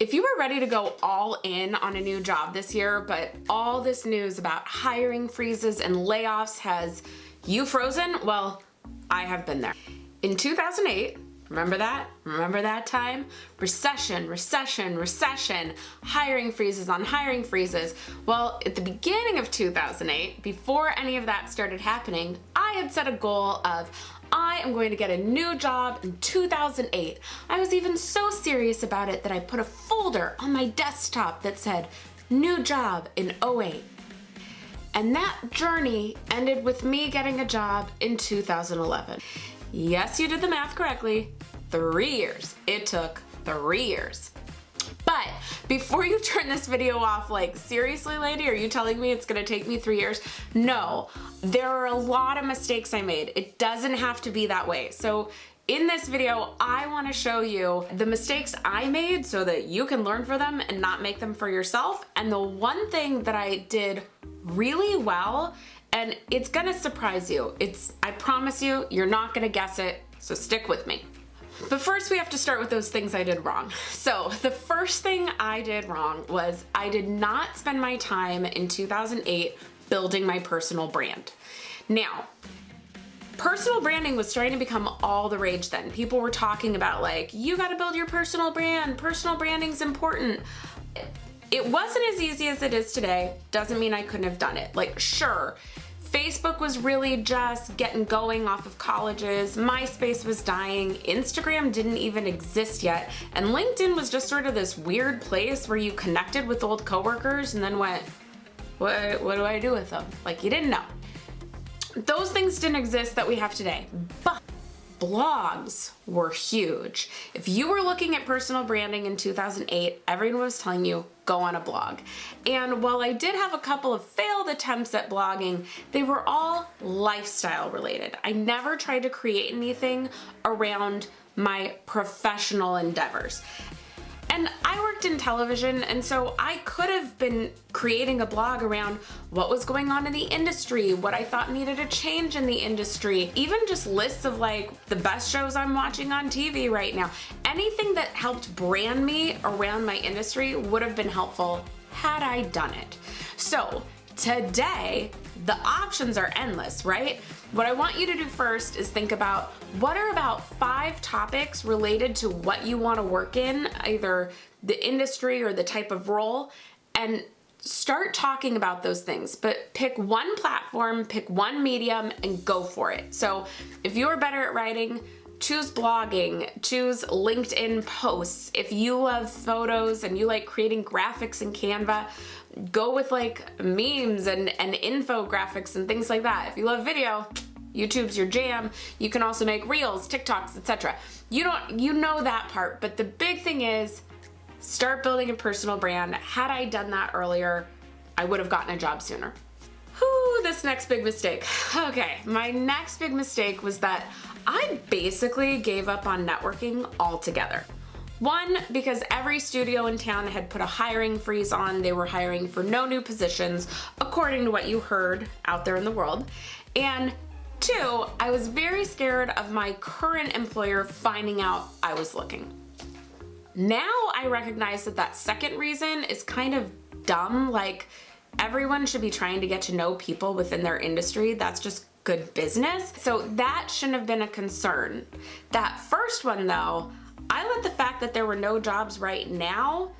If you were ready to go all in on a new job this year, but all this news about hiring freezes and layoffs has you frozen, well, I have been there. In 2008, remember that? Remember that time? Recession, hiring freezes on hiring freezes. Well, at the beginning of 2008, before any of that started happening, I had set a goal of I am going to get a new job in 2008. I was even so serious about it that I put a folder on my desktop that said, new job in 08. And that journey ended with me getting a job in 2011. Yes, you did the math correctly. 3 years. It took 3 years. But before you turn this video off, like, seriously, lady, are you telling me it's gonna take me 3 years? No, there are a lot of mistakes I made. It doesn't have to be that way. So in this video, I wanna show you the mistakes I made so that you can learn from them and not make them for yourself. And the one thing that I did really well, and it's gonna surprise you. I promise you, you're not gonna guess it, so stick with me. But first we have to start with those things I did wrong. So the first thing I did wrong was I did not spend my time in 2008 building my personal brand. Now, personal branding was starting to become all the rage then. People were talking about, like, you gotta build your personal brand, personal branding's important. It wasn't as easy as it is today. Doesn't mean I couldn't have done it. Like, sure, Facebook was really just getting going off of colleges, MySpace was dying, Instagram didn't even exist yet, and LinkedIn was just sort of this weird place where you connected with old coworkers and then went, what do I do with them? Like, you didn't know. Those things didn't exist that we have today, but blogs were huge. If you were looking at personal branding in 2008, everyone was telling you, go on a blog. And while I did have a couple of failed attempts at blogging, they were all lifestyle related. I never tried to create anything around my professional endeavors. And I worked in television, and so I could have been creating a blog around what was going on in the industry, what I thought needed a change in the industry, even just lists of, like, the best shows I'm watching on TV right now. Anything that helped brand me around my industry would have been helpful had I done it. So today, the options are endless, right? What I want you to do first is think about what are about 5 topics related to what you want to work in, either the industry or the type of role, and start talking about those things. But pick one platform, pick one medium, and go for it. So if you're better at writing, choose blogging, choose LinkedIn posts. If you love photos and you like creating graphics in Canva, go with, like, memes and infographics and things like that. If you love video, YouTube's your jam. You can also make reels, TikToks, etc. You know that part, but the big thing is start building a personal brand. Had I done that earlier, I would have gotten a job sooner. Whew, this next big mistake. Okay, my next big mistake was that I basically gave up on networking altogether. One, because every studio in town had put a hiring freeze on. They were hiring for no new positions, according to what you heard out there in the world. And 2, I was very scared of my current employer finding out I was looking. Now I recognize that that second reason is kind of dumb. Like, everyone should be trying to get to know people within their industry. That's just good business. So that shouldn't have been a concern. That first one, though, I let the fact that there were no jobs right now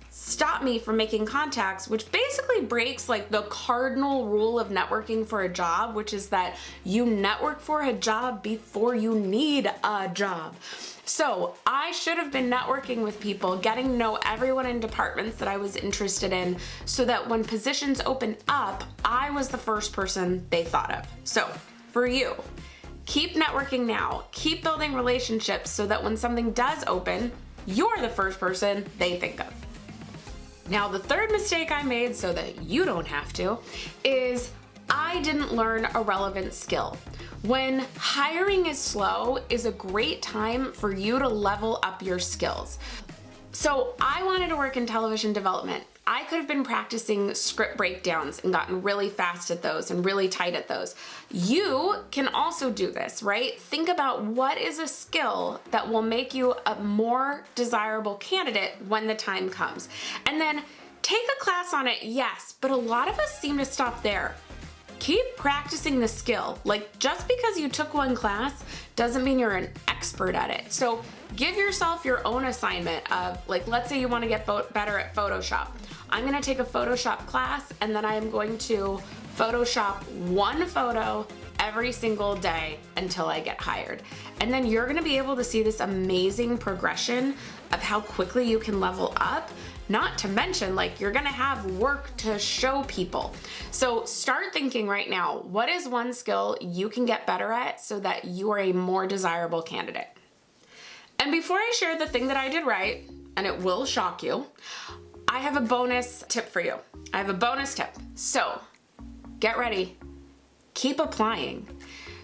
stop me from making contacts, which basically breaks, like, the cardinal rule of networking for a job, which is that you network for a job before you need a job. So I should have been networking with people, getting to know everyone in departments that I was interested in, so that when positions open up, I was the first person they thought of. So for you, keep networking now, keep building relationships so that when something does open, you're the first person they think of. Now, the third mistake I made, so that you don't have to, is I didn't learn a relevant skill. When hiring is slow is a great time for you to level up your skills. So I wanted to work in television development. I could have been practicing script breakdowns and gotten really fast at those and really tight at those. You can also do this, right? Think about what is a skill that will make you a more desirable candidate when the time comes. And then take a class on it, yes, but a lot of us seem to stop there. Keep practicing the skill. Like, just because you took one class doesn't mean you're an expert at it. So give yourself your own assignment of, like, let's say you want to get better at Photoshop. I'm going to take a Photoshop class, and then I am going to Photoshop one photo every single day until I get hired. And then you're going to be able to see this amazing progression of how quickly you can level up. Not to mention, like, you're gonna have work to show people. So start thinking right now, what is one skill you can get better at so that you are a more desirable candidate? And before I share the thing that I did right, and it will shock you, I have a bonus tip for you. I have a bonus tip. So get ready, keep applying.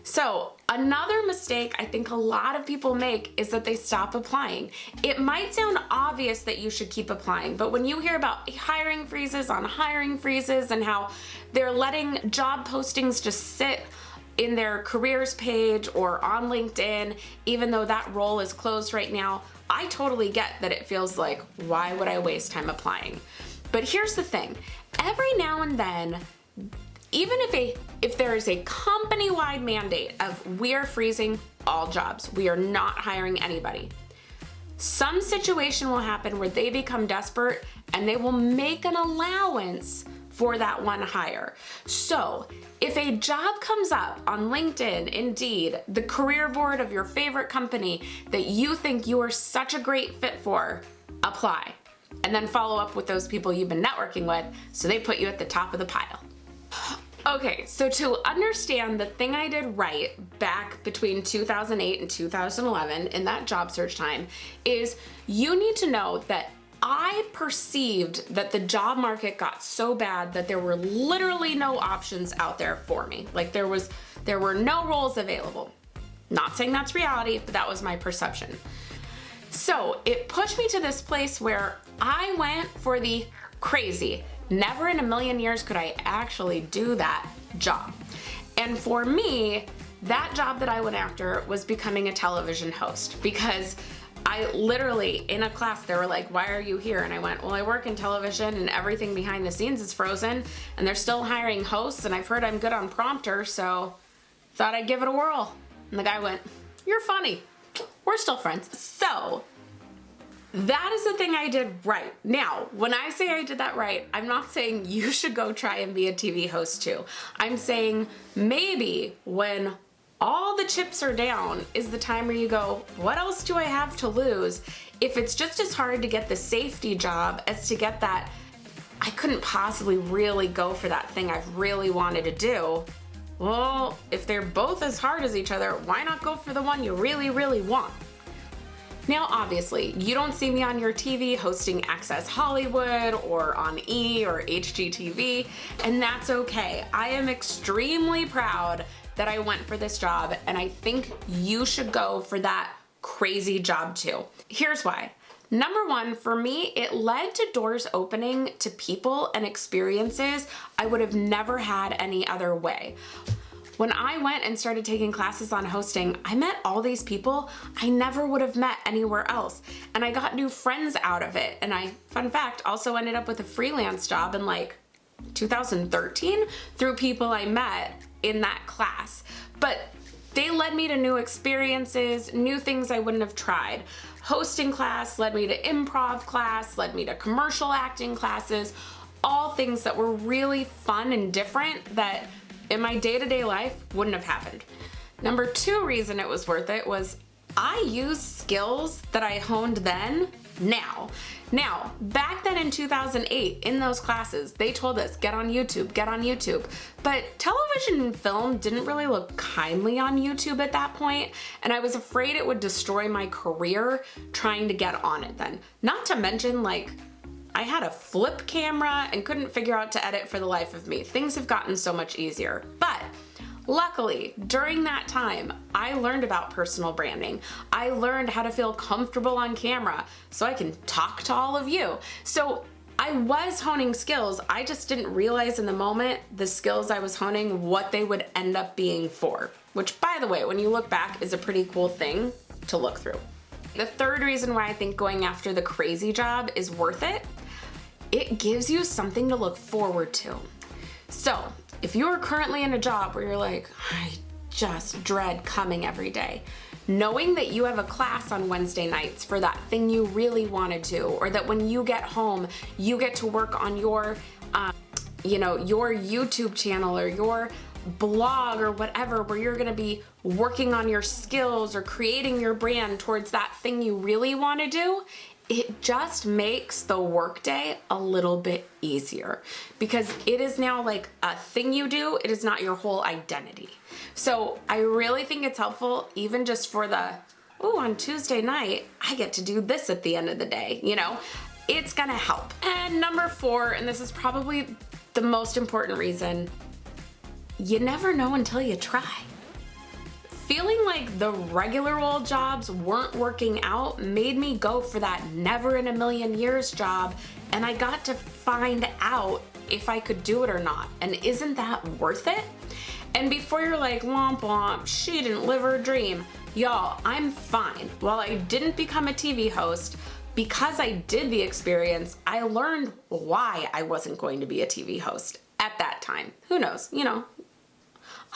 So another mistake I think a lot of people make is that they stop applying. It might sound obvious that you should keep applying, but when you hear about hiring freezes on hiring freezes and how they're letting job postings just sit in their careers page or on LinkedIn, even though that role is closed right now, I totally get that it feels like, why would I waste time applying? But here's the thing, every now and then, even if there is a company-wide mandate of we are freezing all jobs, we are not hiring anybody, some situation will happen where they become desperate and they will make an allowance for that one hire. So if a job comes up on LinkedIn, Indeed, the career board of your favorite company that you think you are such a great fit for, apply. And then follow up with those people you've been networking with so they put you at the top of the pile. Okay, so to understand the thing I did right back between 2008 and 2011 in that job search time is you need to know that I perceived that the job market got so bad that there were literally no options out there for me. Like there were no roles available. Not saying that's reality, but that was my perception. So it pushed me to this place where I went for the crazy. Never in a million years could I actually do that job. And for me, that job that I went after was becoming a television host, because I literally, in a class, they were like, why are you here? And I went, well, I work in television and everything behind the scenes is frozen and they're still hiring hosts and I've heard I'm good on prompter, so thought I'd give it a whirl. And the guy went, you're funny. We're still friends. So that is the thing I did right. Now, when I say I did that right, I'm not saying you should go try and be a TV host too. I'm saying maybe when all the chips are down is the time where you go, what else do I have to lose? If it's just as hard to get the safety job as to get that, I couldn't possibly really go for that thing I've really wanted to do. Well, if they're both as hard as each other, why not go for the one you really, really want? Now, obviously, you don't see me on your TV hosting Access Hollywood or on E! Or HGTV, and that's okay. I am extremely proud that I went for this job, and I think you should go for that crazy job too. Here's why. Number one, for me, it led to doors opening to people and experiences I would have never had any other way. When I went and started taking classes on hosting, I met all these people I never would have met anywhere else. And I got new friends out of it. And I, fun fact, also ended up with a freelance job in like 2013 through people I met in that class. But they led me to new experiences, new things I wouldn't have tried. Hosting class led me to improv class, led me to commercial acting classes, all things that were really fun and different that in my day-to-day life wouldn't have happened. Number two reason it was worth it was I used skills that I honed then now. Now, back then in 2008, in those classes, they told us, get on YouTube, get on YouTube. But television and film didn't really look kindly on YouTube at that point, and I was afraid it would destroy my career trying to get on it then. Not to mention, like, I had a flip camera and couldn't figure out to edit for the life of me. Things have gotten so much easier. But Luckily, during that time, I learned about personal branding. I learned how to feel comfortable on camera so I can talk to all of you. So I was honing skills. I just didn't realize in the moment the skills I was honing, what they would end up being for, which, by the way, when you look back, is a pretty cool thing to look through. The third reason why I think going after the crazy job is worth it, it gives you something to look forward to. So if you're currently in a job where you're like, I just dread coming every day, knowing that you have a class on Wednesday nights for that thing you really want to do, or that when you get home, you get to work on your, your YouTube channel or your blog or whatever, where you're going to be working on your skills or creating your brand towards that thing you really want to do, it just makes the workday a little bit easier because it is now like a thing you do. It is not your whole identity. So I really think it's helpful, even just for the, oh, on Tuesday night, I get to do this at the end of the day, it's gonna help. And number 4, and this is probably the most important reason, you never know until you try. Feeling like the regular old jobs weren't working out made me go for that never in a million years job, and I got to find out if I could do it or not. And isn't that worth it? And before you're like, womp womp, she didn't live her dream. Y'all, I'm fine. While I didn't become a TV host, because I did the experience, I learned why I wasn't going to be a TV host at that time. Who knows,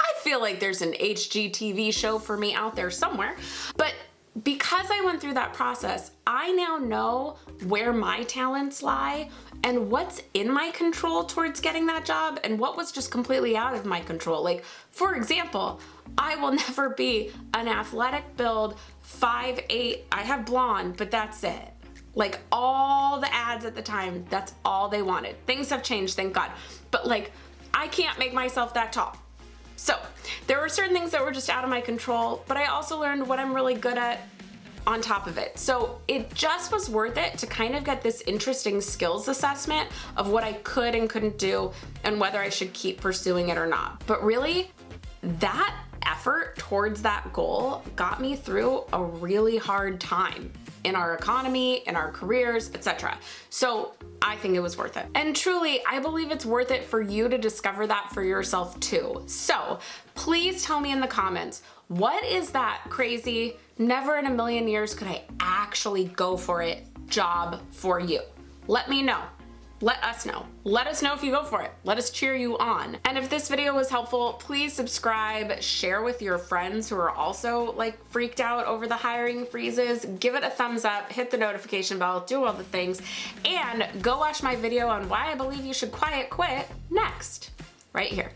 I feel like there's an HGTV show for me out there somewhere. But because I went through that process, I now know where my talents lie and what's in my control towards getting that job and what was just completely out of my control. Like, for example, I will never be an athletic build, 5'8", I have blonde, but that's it. Like, all the ads at the time, that's all they wanted. Things have changed, thank God. But like, I can't make myself that tall. So there were certain things that were just out of my control, but I also learned what I'm really good at on top of it. So it just was worth it to kind of get this interesting skills assessment of what I could and couldn't do and whether I should keep pursuing it or not. But really, that effort towards that goal got me through a really hard time in our economy, in our careers, etc. So I think it was worth it. And truly, I believe it's worth it for you to discover that for yourself too. So please tell me in the comments, what is that crazy, never in a million years could I actually go for it job for you? Let me know. Let us know. Let us know if you go for it. Let us cheer you on. And if this video was helpful, please subscribe, share with your friends who are also like freaked out over the hiring freezes, give it a thumbs up, hit the notification bell, do all the things, and go watch my video on why I believe you should quiet quit next, right here.